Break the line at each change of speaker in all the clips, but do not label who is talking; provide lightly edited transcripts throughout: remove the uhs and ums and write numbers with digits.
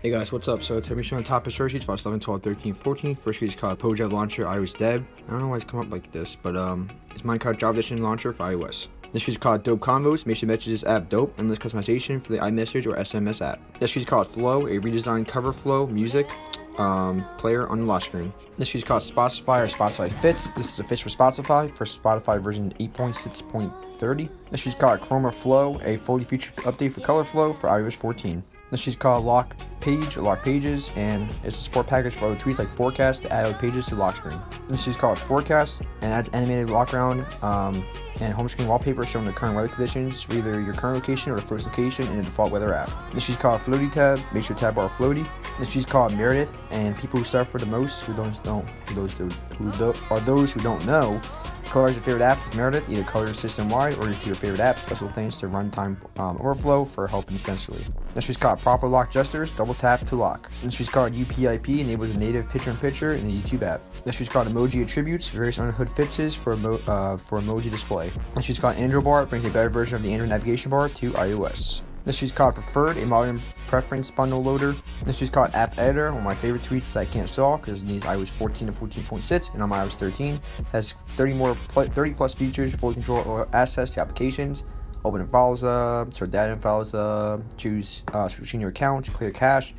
Hey guys, what's up? So today we're showing top of search sheets for 11, 12, 13, 14. First sheet is called PoJail Launcher iOS Dev. I don't know why it's come up like this, but it's Minecraft Java Edition Launcher for iOS. This sheet is called Dope Combos, makes your messages app dope, endless customization for the iMessage or SMS app. This sheet is called Flow, a redesigned cover flow music player on the lock screen. This sheet is called Spotify or Spotify Fits. This is a fix for Spotify version 8.6.30. This sheet is called Chroma Flow, a fully featured update for color flow for iOS 14. This sheet's called Lock Pages, and it's a support package for other tweets like Forecast to add other pages to lock screen. This sheet's called Forecast, and adds animated lockground and home screen wallpaper showing the current weather conditions for either your current location or the first location in the default weather app. This sheet's called Floaty Tab, makes your tab bar floaty. This sheet's called Meredith, and people who suffer the most, who don't know, colorize your favorite apps with Meredith, either color system-wide or to your favorite app. Special thanks to Runtime Overflow for helping essentially. This sheet's called Proper Lock Gestures, double tap to lock. This sheet's called UPIP, enables a native picture-in-picture in the YouTube app. This sheet's called Emoji Attributes, various under-hood fixes for emoji display. This sheet's called Android Bar, brings a better version of the Android navigation bar to iOS. This sheet's called Preferred, a modern preference bundle loader. This sheet's called App Editor, one of my favorite tweets that I can't install because it needs iOS 14 to 14.6, and on my iOS 13 has 30 plus features, fully control access to applications, open files, store data in files, choose switching your account, clear cache,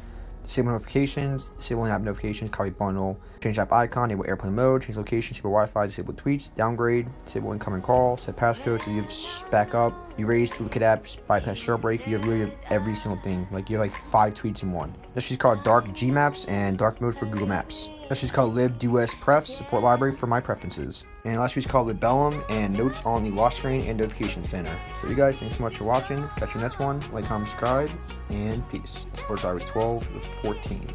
disable notifications, disable app notifications, copy bundle, change app icon, enable airplane mode, change location, disable Wi-Fi, disable tweets, downgrade, disable incoming call, set passcode, so you have backup, erase duplicate apps, bypass jailbreak. You have literally every single thing. Like you have like 5 tweets in one. This sheet's called Dark G Maps and Dark Mode for Google Maps. This sheet's called libduos support library for my preferences. And last week's called Libellum and notes on the lock screen and notification center. So you guys, thanks so much for watching. Catch you next one. Like, comment, subscribe, and peace. Supports iOS 12 to 14.